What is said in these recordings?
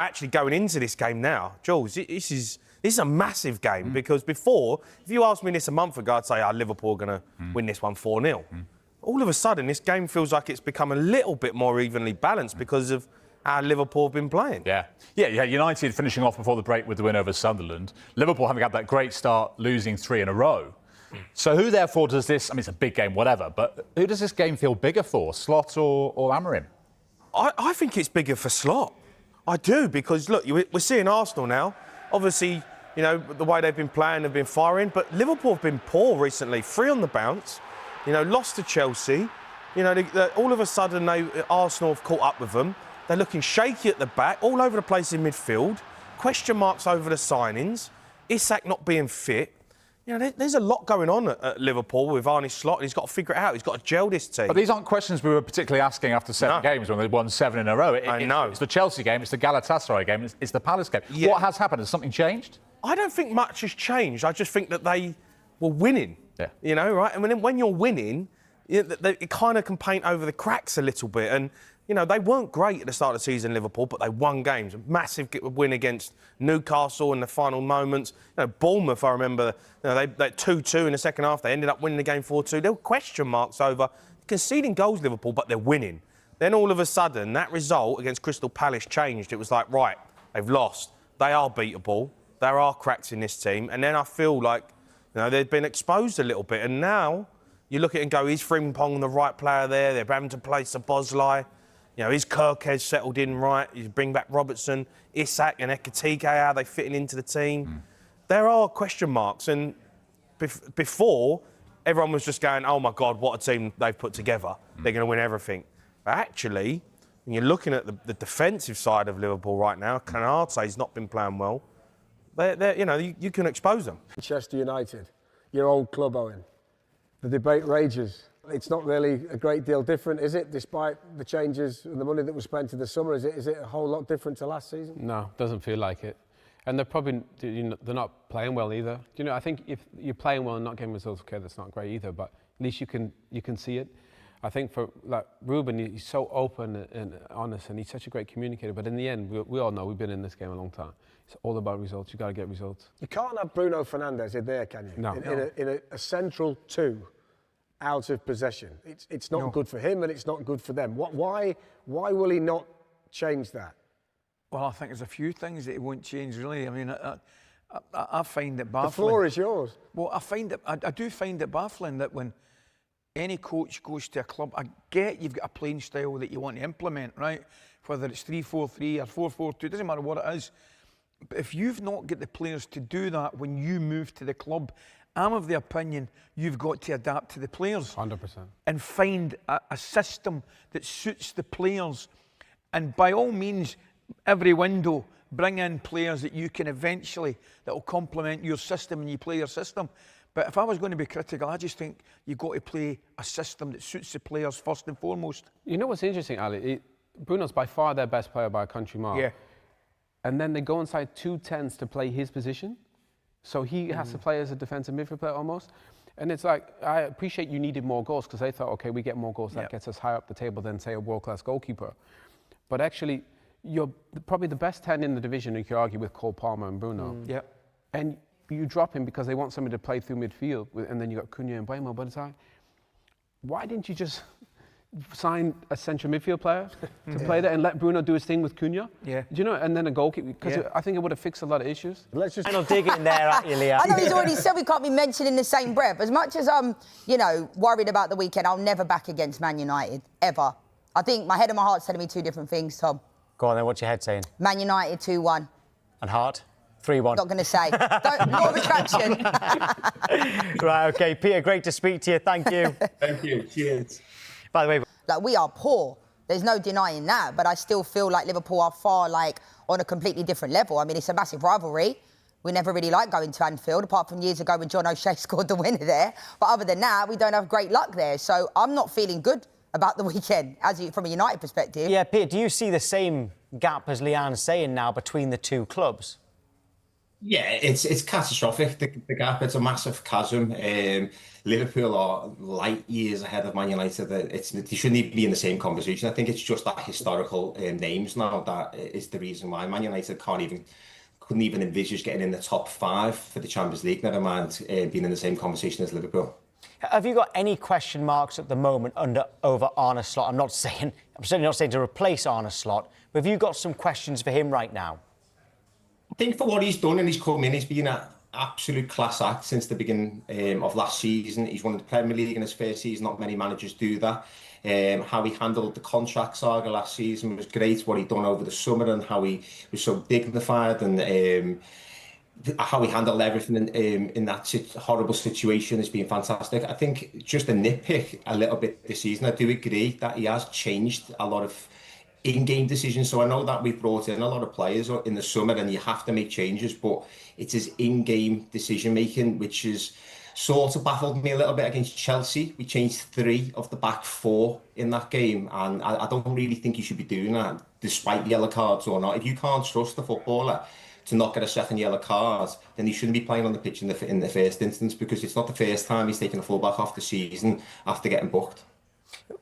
actually going into this game now, Jules, this is a massive game because before, if you asked me this a month ago, I'd say, Liverpool are going to win this one 4-0. All of a sudden, this game feels like it's become a little bit more evenly balanced because of how Liverpool have been playing. Yeah, United finishing off before the break with the win over Sunderland. Liverpool having had that great start, losing 3 in a row. So who, therefore, does this... I mean, it's a big game, whatever, but who does this game feel bigger for, Slot or Amorim? I think it's bigger for Slot. I do, because, look, we're seeing Arsenal now. Obviously, you know, the way they've been playing, they've been firing, but Liverpool have been poor recently. 3 on the bounce, you know, lost to Chelsea. You know, all of a sudden, Arsenal have caught up with them. They're looking shaky at the back, all over the place in midfield. Question marks over the signings. Isak not being fit. You know, there's a lot going on at Liverpool with Arne Slot, and he's got to figure it out. He's got to gel this team. But these aren't questions we were particularly asking after 7 games when they won 7 in a row. I know. It's the Chelsea game, it's the Galatasaray game, it's the Palace game. Yeah. What has happened? Has something changed? I don't think much has changed. I just think that they were winning. Yeah. You know, right? And when you're winning, it kind of can paint over the cracks a little bit. And, you know, they weren't great at the start of the season, Liverpool, but they won games. A massive win against Newcastle in the final moments. You know, Bournemouth, I remember, you know, they 2-2 in the second half. They ended up winning the game 4-2. There were question marks over conceding goals, Liverpool, but they're winning. Then all of a sudden, that result against Crystal Palace changed. It was like, right, they've lost. They are beatable. There are cracks in this team. And then I feel like, you know, they've been exposed a little bit. And now you look at it and go, is Frimpong the right player there? They're having to play Szoboszlai. You know, is Kirkez settled in right? You bring back Robertson, Isak and Ekitike, how are they fitting into the team? There are question marks. And before, everyone was just going, oh, my God, what a team they've put together. They're going to win everything. But actually, when you're looking at the defensive side of Liverpool right now, Kanate's not been playing well. You know, you can expose them. Manchester United, your old club, Owen. The debate rages. It's not really a great deal different, is it? Despite the changes and the money that was spent in the summer, is it a whole lot different to last season? No, doesn't feel like it. And they're probably, they're not playing well either. You know, I think if you're playing well and not getting results, okay, that's not great either. But at least you can see it. I think for like Ruben, he's so open and honest, and he's such a great communicator. But in the end, we all know we've been in this game a long time. It's all about results. You've got to get results. You can't have Bruno Fernandes in there, can you? No. In a central 2 out of possession. It's not good for him and it's not good for them. Why will he not change that? Well, I think there's a few things that he won't change, really. I mean, I find it baffling. The floor is yours. Well, I do find it baffling that when any coach goes to a club, I get you've got a playing style that you want to implement, right? Whether it's 3-4-3 or 4-4-2, doesn't matter what it is. But if you've not got the players to do that when you move to the club, I'm of the opinion you've got to adapt to the players. 100%. And find a system that suits the players. And by all means, every window, bring in players that you can eventually, that will complement your system and you play your system. But if I was going to be critical, I just think you've got to play a system that suits the players first and foremost. You know what's interesting, Ali? Bruno's by far their best player by a country mile. Yeah. And then they go inside 2 10s to play his position. So he has to play as a defensive midfield player almost. And it's like, I appreciate you needed more goals because they thought, OK, we get more goals, that gets us higher up the table than, say, a world-class goalkeeper. But actually, you're probably the best 10 in the division, you could argue, with Cole Palmer and Bruno. And you drop him because they want somebody to play through midfield, and then you got Cunha and Buemo. But it's like, why didn't you just sign a central midfield player to play there and let Bruno do his thing with Cunha? Do you know? And then a goalkeeper, because I think it would have fixed a lot of issues. Let's just dig in there at you, Leah. I know he's already said we can't be mentioned in the same breath. As much as I'm, you know, worried about the weekend, I'll never back against Man United, ever. I think my head and my heart's telling me 2 different things, Tom. Go on then, what's your head saying? Man United 2-1. And heart? 3-1. Not going to say. More retraction. Right, OK. Peter, great to speak to you. Thank you. Thank you. Cheers. By the way... Like, we are poor. There's no denying that. But I still feel like Liverpool are far, like, on a completely different level. I mean, it's a massive rivalry. We never really like going to Anfield, apart from years ago when John O'Shea scored the winner there. But other than that, we don't have great luck there. So I'm not feeling good about the weekend, from a United perspective. Yeah, Peter, do you see the same gap as Leanne's saying now between the 2 clubs? Yeah, it's catastrophic. The gap, it's a massive chasm. Liverpool are light years ahead of Man United. They shouldn't even be in the same conversation. I think it's just that historical names now that is the reason why Man United couldn't even envisage getting in the top 5 for the Champions League. Never mind being in the same conversation as Liverpool. Have you got any question marks at the moment over Arne Slot? I'm certainly not saying to replace Arne Slot, but have you got some questions for him right now? I think for what he's done and he's come in, he's been an absolute class act since the beginning of last season. He's won the Premier League in his first season. Not many managers do that. How he handled the contract saga last season was great. What he'd done over the summer and how he was so dignified and how he handled everything in that horrible situation has been fantastic. I think just a nitpick a little bit this season. I do agree that he has changed a lot of in-game decisions. So I know that we've brought in a lot of players in the summer and you have to make changes, but it's his in-game decision-making, which is sort of baffled me a little bit against Chelsea. We changed 3 of the back 4 in that game, and I don't really think you should be doing that, despite the yellow cards or not. If you can't trust the footballer to not get a second yellow card, then he shouldn't be playing on the pitch in the first instance, because it's not the first time he's taken a fullback off the season after getting booked.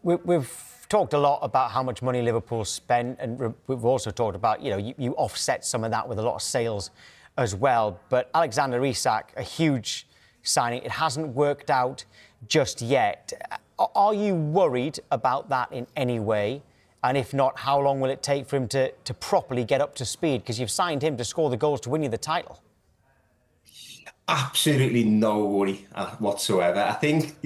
We've talked a lot about how much money Liverpool spent, and we've also talked about, you offset some of that with a lot of sales as well. But Alexander Isak, a huge signing, it hasn't worked out just yet. Are you worried about that in any way? And if not, how long will it take for him to properly get up to speed? Because you've signed him to score the goals to win you the title. Absolutely no worry whatsoever. I think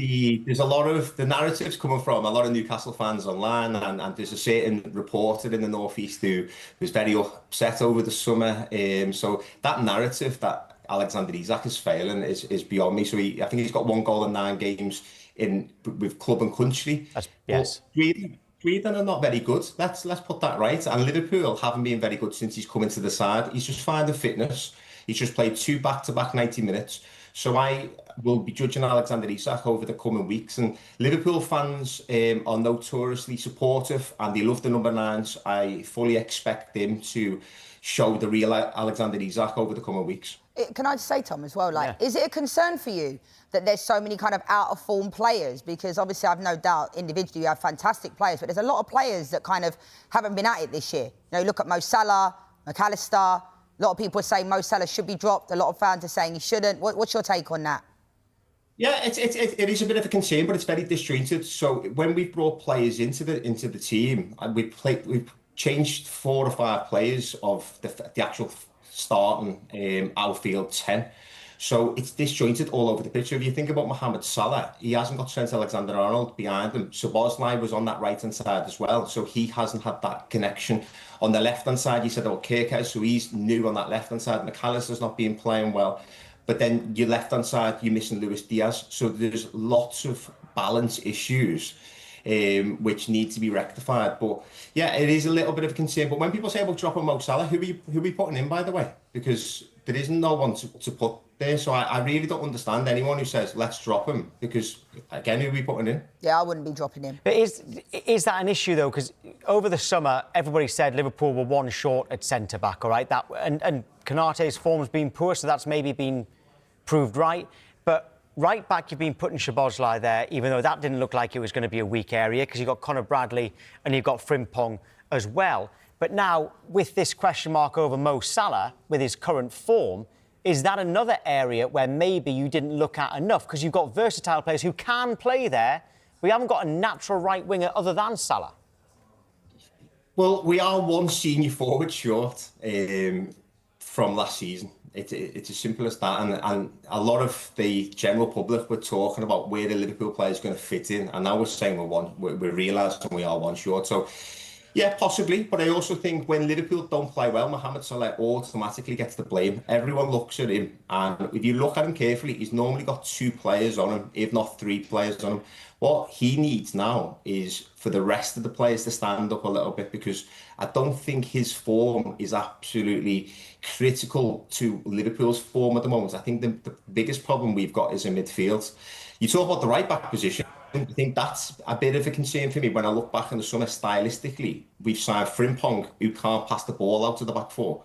there's a lot of the narratives coming from a lot of Newcastle fans online, and there's a certain reporter in the Northeast who was very upset over the summer. So that narrative that Alexander Isak is failing is beyond me. So I think he's got 1 goal in 9 games with club and country. Yes. Sweden are not very good. Let's put that right. And Liverpool haven't been very good since he's come into the side. He's just finding fitness. He's just played 2 back-to-back 90 minutes. So I will be judging Alexander Isak over the coming weeks. And Liverpool fans are notoriously supportive and they love the number 9s. I fully expect them to show the real Alexander Isak over the coming weeks. Can I just say, Tom, as well, is it a concern for you that there's so many kind of out-of-form players? Because obviously I've no doubt individually you have fantastic players, but there's a lot of players that kind of haven't been at it this year. Look at Mo Salah, McAllister. A lot of people are saying Mo Salah should be dropped. A lot of fans are saying he shouldn't. What's your take on that? Yeah, it is a bit of a concern, but it's very disjointed. So when we brought players into the team, and we've changed 4 or 5 players of the actual starting outfield 10. So it's disjointed all over the pitch. So if you think about Mohamed Salah, he hasn't got Trent Alexander-Arnold behind him. Szoboszlai was on that right-hand side as well. So he hasn't had that connection. On the left-hand side, you said, Kirkes, so he's new on that left-hand side. McAllister's not been playing well. But then your left-hand side, you're missing Luis Diaz. So there's lots of balance issues which need to be rectified. But yeah, it is a little bit of a concern. But when people say about dropping Mo Salah, who are we putting in, by the way? Because there isn't no one to put there. So I really don't understand anyone who says, let's drop him. Because, again, who are we putting in? Yeah, I wouldn't be dropping him. But is that an issue, though? Because over the summer, everybody said Liverpool were 1 short at centre-back, all right? And Konaté's form's been poor, so that's maybe been proved right. But right back, you've been putting Szoboszlai there, even though that didn't look like it was going to be a weak area, because you've got Conor Bradley and you've got Frimpong as well. But now, with this question mark over Mo Salah, with his current form, is that another area where maybe you didn't look at enough? Because you've got versatile players who can play there. We haven't got a natural right winger other than Salah. Well, we are 1 senior forward short from last season. It's as simple as that. And a lot of the general public were talking about where the Liverpool player is going to fit in. And now we're saying we're realising we are 1 short. So, yeah, possibly. But I also think when Liverpool don't play well, Mohamed Salah automatically gets the blame. Everyone looks at him. And if you look at him carefully, he's normally got 2 players on him, if not 3 players on him. What he needs now is for the rest of the players to stand up a little bit, because I don't think his form is absolutely critical to Liverpool's form at the moment. I think the biggest problem we've got is in midfield. You talk about the right-back position. I think that's a bit of a concern for me when I look back in the summer stylistically. We've signed Frimpong, who can't pass the ball out to the back 4.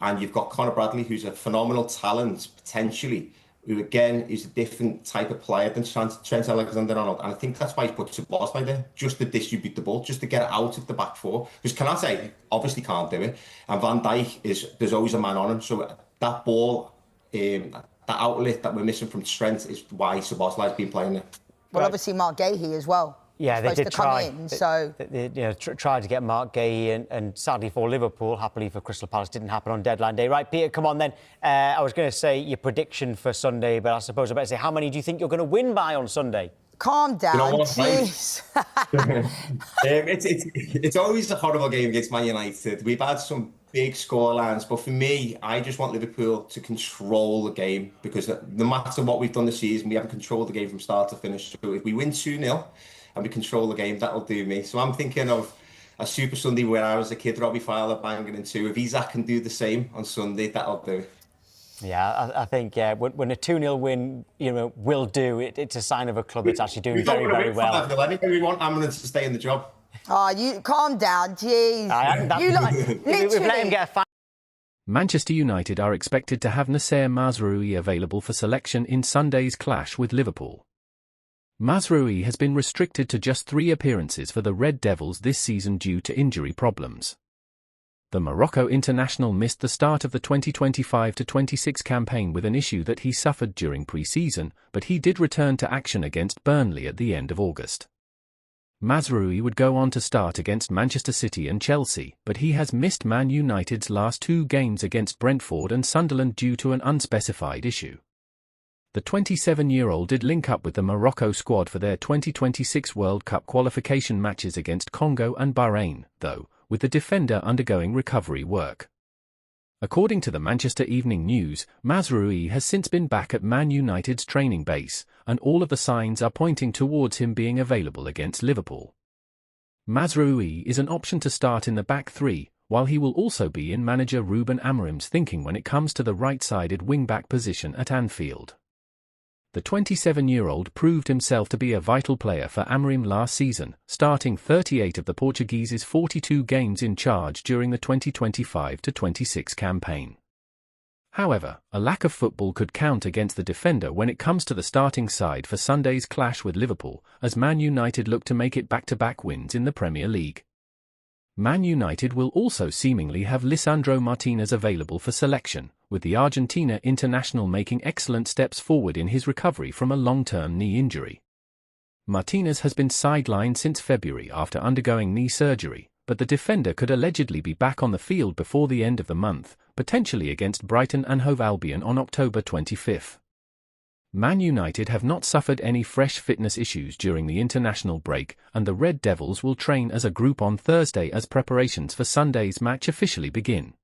And you've got Conor Bradley, who's a phenomenal talent, potentially, who again is a different type of player than Trent Alexander-Arnold. And I think that's why he's put Szoboszlai there, just to distribute the ball, just to get it out of the back four. Because Konate obviously can't do it. And Van Dijk, there's always a man on him. So that ball, that outlet that we're missing from Trent is why Szoboszlai's been playing it. Well, obviously Mark Gahey as well. Yeah, they did try. They tried to get Mark Gahey, and sadly for Liverpool, happily for Crystal Palace, didn't happen on deadline day. Right, Peter, come on then. I was going to say your prediction for Sunday, but I suppose I better say, how many do you think you're going to win by on Sunday? Calm down, jeez. It's always a horrible game against Man United. We've had some big scorelines, but for me, I just want Liverpool to control the game, because no matter what we've done this season, we haven't controlled the game from start to finish. So if we win 2-0 and we control the game, that'll do me. So I'm thinking of a Super Sunday where I was a kid, Robbie Fowler banging in two. If Isak can do the same on Sunday, that'll do. Yeah, I think when a 2-0 win, will do, it's a sign of a club that's actually doing very, very well. Anyway, we want Amaranth to stay in the job. Oh, you calm down, jeez. We've let him get a Manchester United are expected to have Nasser Mazraoui available for selection in Sunday's clash with Liverpool. Mazraoui has been restricted to just 3 appearances for the Red Devils this season due to injury problems. The Morocco international missed the start of the 2025-26 campaign with an issue that he suffered during pre-season, but he did return to action against Burnley at the end of August. Mazraoui would go on to start against Manchester City and Chelsea, but he has missed Man United's last 2 games against Brentford and Sunderland due to an unspecified issue. The 27-year-old did link up with the Morocco squad for their 2026 World Cup qualification matches against Congo and Bahrain, though, with the defender undergoing recovery work. According to the Manchester Evening News, Mazraoui has since been back at Man United's training base, and all of the signs are pointing towards him being available against Liverpool. Mazraoui is an option to start in the back 3, while he will also be in manager Ruben Amorim's thinking when it comes to the right-sided wing-back position at Anfield. The 27-year-old proved himself to be a vital player for Amorim last season, starting 38 of the Portuguese's 42 games in charge during the 2025-26 campaign. However, a lack of football could count against the defender when it comes to the starting side for Sunday's clash with Liverpool, as Man United look to make it back-to-back wins in the Premier League. Man United will also seemingly have Lisandro Martinez available for selection, with the Argentina international making excellent steps forward in his recovery from a long-term knee injury. Martinez has been sidelined since February after undergoing knee surgery, but the defender could allegedly be back on the field before the end of the month, potentially against Brighton and Hove Albion on October 25. Man United have not suffered any fresh fitness issues during the international break, and the Red Devils will train as a group on Thursday as preparations for Sunday's match officially begin.